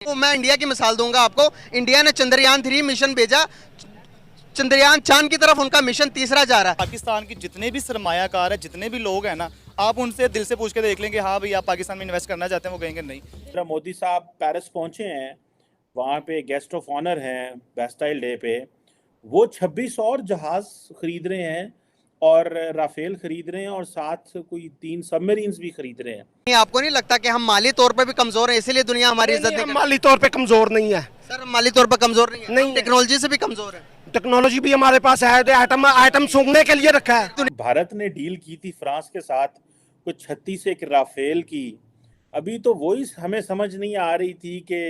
तो मैं इंडिया की मिसाल दूंगा आपको। इंडिया ने चंद्रयान-3 मिशन भेजा, चंद्रयान चांद की तरफ उनका मिशन तीसरा जा रहा है। पाकिस्तान की जितने भी सरमायाकार है, जितने भी लोग हैं ना, आप उनसे दिल से पूछ के देख लेंगे, हाँ भाई आप पाकिस्तान में इन्वेस्ट करना चाहते हैं, वो कहेंगे नहीं। मोदी साहब पेरिस पहुंचे हैं, वहाँ पे गेस्ट ऑफ ऑनर हैं बेस्टाइल डे पे। वो 26 और जहाज खरीद रहे हैं और राफेल खरीद रहे हैं और साथ कोई 3 सबमरीन्स भी खरीद रहे हैं। आपको नहीं लगता कि हम माली तौर पे भी कमजोर हैं, इसीलिए दुनिया हमारी इज्जत नहीं हम माली तौर पे कमजोर नहीं है सर, हम माली तौर पे कमजोर नहीं है, नहीं, टेक्नोलॉजी से भी कमजोर है। टेक्नोलॉजी भी हमारे पास है, आइटम सूंघने के लिए रखा है। भारत ने डील की थी फ्रांस के साथ कुछ 36 एक राफेल की। अभी तो वही हमें समझ नहीं आ रही थी कि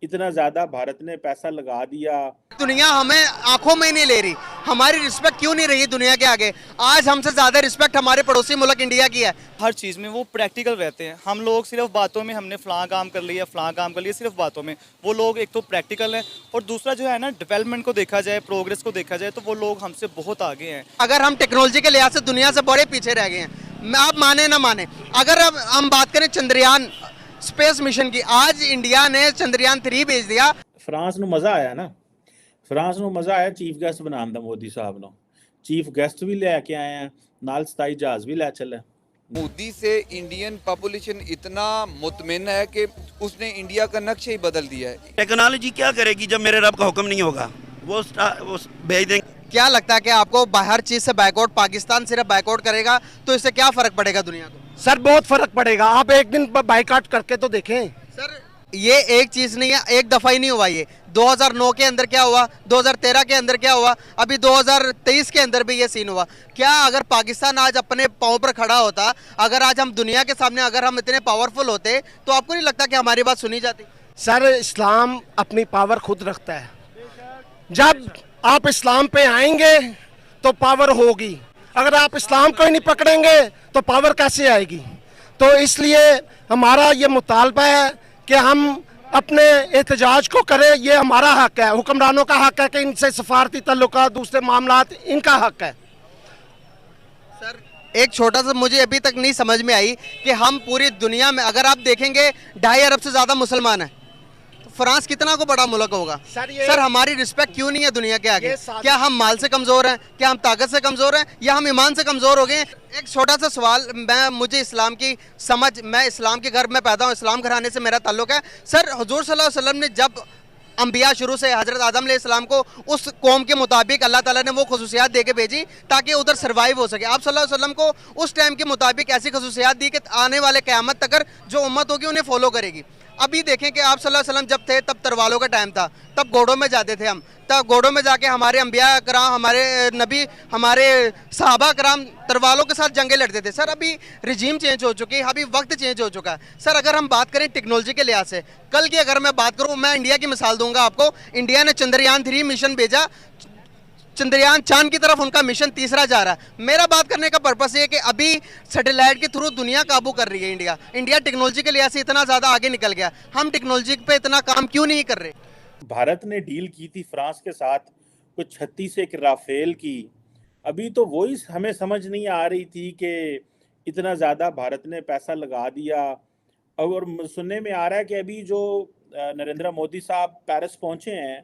इतना ज्यादा भारत ने पैसा लगा दिया। दुनिया हमें आंखों में नहीं ले रही, हमारी रिस्पेक्ट क्यों नहीं रही दुनिया के आगे? आज हमसे ज्यादा रिस्पेक्ट हमारे पड़ोसी मुल्क इंडिया की है। हर चीज़ में वो प्रैक्टिकल रहते हैं। हम लोग सिर्फ बातों में हमने फलां काम कर लिया, फलां काम कर लिया, सिर्फ बातों में। वो लोग एक तो प्रैक्टिकल है और दूसरा जो है ना, डेवलपमेंट को देखा जाए, प्रोग्रेस को देखा जाए, तो वो लोग हमसे बहुत आगे हैं। अगर हम टेक्नोलॉजी के लिहाज से दुनिया से बड़े पीछे रह गए हैं, आप माने ना माने। अगर अब हम बात करें चंद्रयान स्पेस मिशन की, आज इंडिया ने चंद्रयान-3 भेज दिया। फ्रांस ਨੂੰ ਮਜ਼ਾ ਆਇਆ ਨਾ, फ्रांस ਨੂੰ ਮਜ਼ਾ ਆਇਆ ਚੀਫ ਗੈਸਟ ਬਣਾਉਣ ਦਾ ਮੋਦੀ ਸਾਹਿਬ ਨੂੰ। चीफ गेस्ट भी लेके आए हैं, नाल 27 जहाज भी ले चले। मोदी से इंडियन पॉपुलेशन इतना मुतमिन है कि उसने इंडिया का नक्शा ही बदल दिया है। टेक्नोलॉजी क्या करेगी जब मेरे रब का हुक्म नहीं होगा? वो भेज देंगे। क्या लगता है कि आपको हर चीज से बैकआउट, पाकिस्तान सिर्फ बैकआउट करेगा तो इससे क्या फर्क पड़ेगा दुनिया को? सर बहुत फर्क पड़ेगा, आप एक दिन बाइकाट करके तो देखें। सर ये एक चीज नहीं है, एक दफा ही नहीं हुआ। ये 2009 के अंदर क्या हुआ, 2013 के अंदर क्या हुआ, अभी 2023 के अंदर भी ये सीन हुआ। क्या अगर पाकिस्तान आज अपने पांव पर खड़ा होता, अगर आज हम दुनिया के सामने अगर हम इतने पावरफुल होते, तो आपको नहीं लगता कि हमारी बात सुनी जाती? सर इस्लाम अपनी पावर खुद रखता है। जब आप इस्लाम पे आएंगे तो पावर होगी, अगर आप इस्लाम को ही नहीं पकड़ेंगे तो पावर कैसे आएगी? तो इसलिए हमारा ये मुतालबा है कि हम अपने एहतजाज को करें, ये हमारा हक है। हुक्मरानों का हक है कि इनसे सफारती तल्लुकात, दूसरे मामलात, इनका हक है। सर एक छोटा सा मुझे अभी तक नहीं समझ में आई कि हम पूरी दुनिया में अगर आप देखेंगे 2.5 अरब से ज्यादा मुसलमान हैं, तो फ्रांस कितना को बड़ा मुल्क होगा? सर हमारी रिस्पेक्ट क्यों नहीं है दुनिया के आगे? क्या हम माल से कमजोर हैं, क्या हम ताकत से कमजोर हैं, या हम ईमान से कमजोर हो गए? एक छोटा सा सवाल, मुझे इस्लाम की समझ, मैं इस्लाम के घर में पैदा हूँ, इस्लाम घराने से मेरा ताल्लुक है। सर हुजूर सल्लल्लाहु अलैहि वसल्लम ने जब अंबिया शुरू से हजरत आदम अलैहिस्सलाम को उस कौम के मुताबिक अल्लाह ताला ने वो खसूसियात दे के भेजी ताकि उधर सर्वाइव हो सके। आप सल्लल्लाहु अलैहि वसल्लम को उस टाइम के मुताबिक ऐसी खसूसियात दी कि आने वाले क़यामत तक जो उम्मत होगी उन्हें फॉलो करेगी। अभी देखें कि आप सल्लल्लाहु अलैहि वसल्लम जब थे तब तरवालों का टाइम था, तब घोड़ों में जाते थे हम, तब घोड़ों में जाके हमारे अंबिया कराम, हमारे नबी, हमारे सहाबा कराम तरवालों के साथ जंगें लड़ते थे। सर अभी रिजीम चेंज हो चुकी है, अभी वक्त चेंज हो चुका है। सर अगर हम बात करें टेक्नोलॉजी के लिहाज से, कल की अगर मैं बात करूँ, मैं इंडिया की मिसाल दूंगा आपको। इंडिया ने चंद्रयान-3 मिशन भेजा, चंद्रयान चांद की तरफ उनका मिशन तीसरा जा रहा है। मेरा बात करने का पर्पस ये है कि अभी सैटेलाइट के थ्रू दुनिया काबू कर रही है। इंडिया टेक्नोलॉजी के लिहाज से इतना ज़्यादा आगे निकल गया, हम टेक्नोलॉजी पे इतना काम क्यों नहीं कर रहे? भारत ने डील की थी फ्रांस के साथ कुछ 36 एक राफेल की। अभी तो वही हमें समझ नहीं आ रही थी कि इतना ज़्यादा भारत ने पैसा लगा दिया। और सुनने में आ रहा है कि अभी जो नरेंद्र मोदी साहब पेरिस पहुंचे हैं,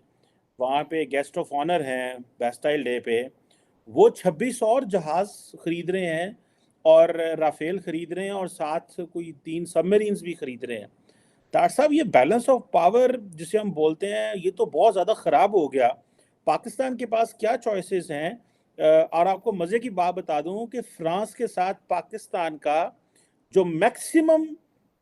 वहाँ पे गेस्ट ऑफ ऑनर हैं बेस्टाइल डे पे। वो 26 और जहाज खरीद रहे हैं और राफेल खरीद रहे हैं और साथ कोई 3 सबमरीन्स भी खरीद रहे हैं। डॉक्टर साहब ये बैलेंस ऑफ पावर जिसे हम बोलते हैं, ये तो बहुत ज़्यादा ख़राब हो गया। पाकिस्तान के पास क्या चॉइसेस हैं? और आपको मज़े की बात बता दूं कि फ्रांस के साथ पाकिस्तान का जो मैक्सिमम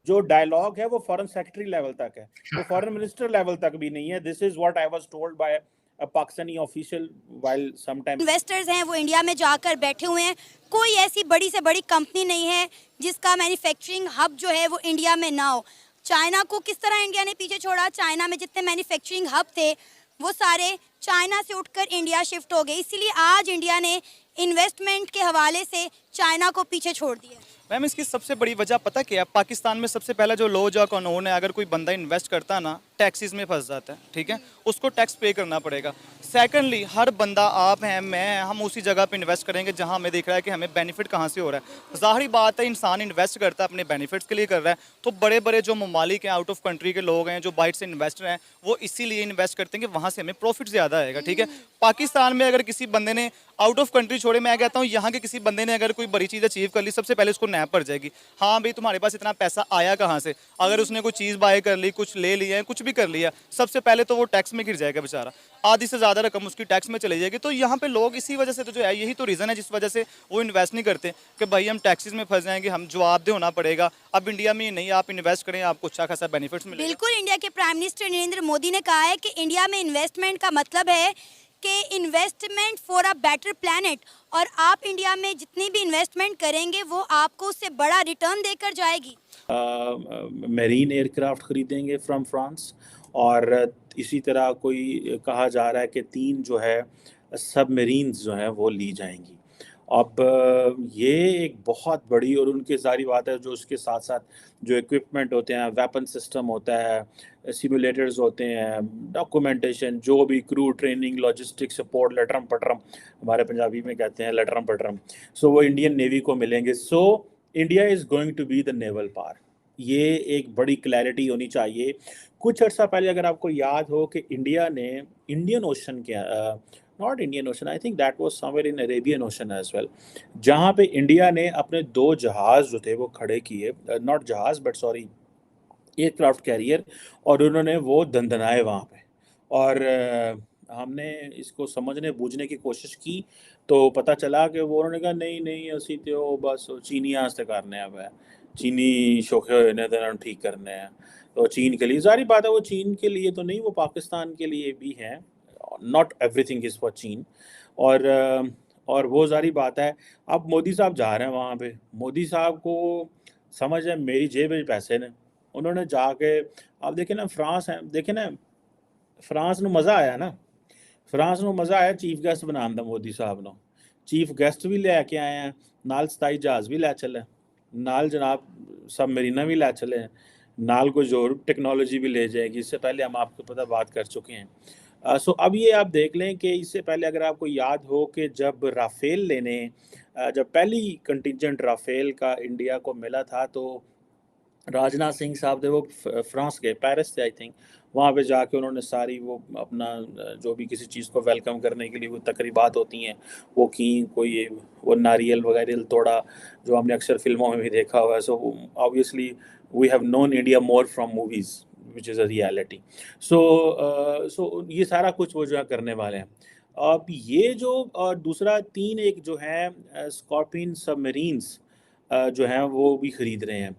जो डायलॉग है वो फॉरेन सेक्रेटरी लेवल तक है, वो फॉरेन मिनिस्टर लेवल तक भी नहीं है। This is what I was told by a Pakistani official while some time. Investors हैं वो इंडिया में जाकर बैठे हुए हैं। कोई ऐसी बड़ी से बड़ी कंपनी नहीं है जिसका मैन्युफैक्चरिंग हब जो है वो इंडिया में ना हो। चाइना को किस तरह इंडिया ने पीछे छोड़ा? चाइना में जितने मैन्युफैक्चरिंग हब थे वो सारे चाइना से उठकर इंडिया शिफ्ट हो गए। इसीलिए आज इंडिया ने इन्वेस्टमेंट के हवाले से चाइना को पीछे छोड़ दिया। मैम इसकी सबसे बड़ी वजह पता क्या है? पाकिस्तान में सबसे पहला जो लॉ जो कानून है, अगर कोई बंदा इन्वेस्ट करता ना टैक्सेस में फंस जाता है, ठीक है, उसको टैक्स पे करना पड़ेगा। सेकंडली, हर बंदा, आप हैं, मैं हैं, हम उसी जगह पे इन्वेस्ट करेंगे जहां हमें दिख रहा है कि हमें बेनिफिट कहां से हो रहा है। ज़ाहिर बात है, इंसान इन्वेस्ट करता है अपने बेनिफिट्स के लिए कर रहा है, तो बड़े बड़े जो ममालिक हैं, आउट ऑफ कंट्री के लोग हैं, जो बाहर से इन्वेस्टर हैं, वो इसीलिए इन्वेस्ट करते हैं कि वहाँ से हमें प्रॉफिट ज़्यादा आएगा, ठीक है। पाकिस्तान में अगर किसी बंदे ने आउट ऑफ कंट्री छोड़े, मैं कहता हूँ यहाँ के किसी बंदे ने अगर कोई बड़ी चीज़ अचीव कर ली, सबसे पहले उसको नैप पड़ जाएगी। हाँ भाई, तुम्हारे पास इतना पैसा आया कहाँ से? अगर उसने कोई चीज़ बाय कर ली, कुछ ले लिया है, कुछ भी कर लिया, सबसे पहले तो वो टैक्स में गिर जाएगा बेचारा, आधी से ज़्यादा रकम उसकी टैक्स में चली जाएगी। तो यहाँ पे लोग इसी वजह से तो जो है, यही तो रीज़न है जिस वजह से वो इन्वेस्ट नहीं करते कि भाई हम टैक्सेस में फंस जाएंगे, हम जवाबदेह होना पड़ेगा। अब इंडिया में नहीं, आप इन्वेस्ट करें, आपको अच्छा खासा बेनिफिट्स मिलेगा। बिल्कुल, इंडिया के प्राइम मिनिस्टर नरेंद्र मोदी ने कहा है कि इंडिया में इन्वेस्टमेंट का मतलब है कि investment for a better planet, और आप इंडिया में जितनी भी इन्वेस्टमेंट करेंगे वो आपको उससे बड़ा रिटर्न देकर जाएगी। मेरीन एयरक्राफ्ट खरीदेंगे फ्रॉम फ्रांस, और इसी तरह कोई कहा जा रहा है कि 3 जो है सबमरीन्स जो हैं वो ली जाएंगी। अब ये एक बहुत बड़ी, और उनकी सारी बात है, जो उसके साथ साथ जो इक्विपमेंट होते हैं, वेपन सिस्टम होता है, सिमुलेटर्स होते हैं, डॉक्यूमेंटेशन, जो भी क्रू ट्रेनिंग, लॉजिस्टिक सपोर्ट, लटरम पटरम, हमारे पंजाबी में कहते हैं लटरम पटरम, सो वो इंडियन नेवी को मिलेंगे। So India is going to be the naval power. ये एक बड़ी क्लैरिटी होनी चाहिए। कुछ अर्सा पहले अगर आपको याद हो कि इंडिया ने इंडियन ओशन के not Indian ocean, I think that was somewhere in Arabian ocean as well, जहाँ पे इंडिया ने अपने 2 जहाज़ जो थे वो खड़े किए, नॉट जहाज़ बट सॉरी एयरक्राफ्ट कैरियर, और उन्होंने वो दंदनाए वहाँ पे। और हमने इसको समझने बूझने की कोशिश की तो पता चला कि वो, उन्होंने कहा नहीं नहीं असी तो बस चीनियां से करने अब है, चीनी शौके हुए ने तो इन्होंने ठीक करने हैं, तो चीन के लिए, सारी बात है, वो चीन के लिए तो नहीं, वो पाकिस्तान के लिए भी है, नॉट एवरीथिंग इज़ फॉर चीन। और वो सारी बात है। अब मोदी साहब जा रहे हैं वहाँ पे, मोदी साहब को समझ है मेरी जेब में पैसे ने, उन्होंने जाके, आप देखें ना फ्रांस है, देखें ना फ्रांस में मज़ा आया ना, फ्रांस में मज़ा आया, चीफ गेस्ट बनान दा मोदी साहब ने, चीफ गेस्ट भी लैके आए हैं, नाल 27 जहाज़ भी लै चले, नाल जनाब सबमरीना भी लै चले, नाल कुछ और टेक्नोलॉजी भी ले जाएगी। इससे पहले हम आपको पता बात कर चुके हैं। सो अब ये आप देख लें कि इससे पहले अगर आपको याद हो कि जब राफेल लेने, जब पहली कंटिजेंट राफेल का इंडिया को मिला था, तो राजनाथ सिंह साहब थे, वो फ्रांस के, पेरिस थे आई थिंक, वहाँ पे जाके उन्होंने सारी वो अपना जो भी किसी चीज़ को वेलकम करने के लिए वो तकरीबात होती हैं वो की, कोई वो नारियल वगैरह तोड़ा, जो हमने अक्सर फिल्मों में भी देखा हुआ है। So obviously we have known India more from movies which is a reality. So ये सारा कुछ वो जो है करने वाले हैं। अब ये जो दूसरा 3 एक जो है स्कॉर्पियन सबमरीन्स जो हैं वो भी ख़रीद रहे हैं।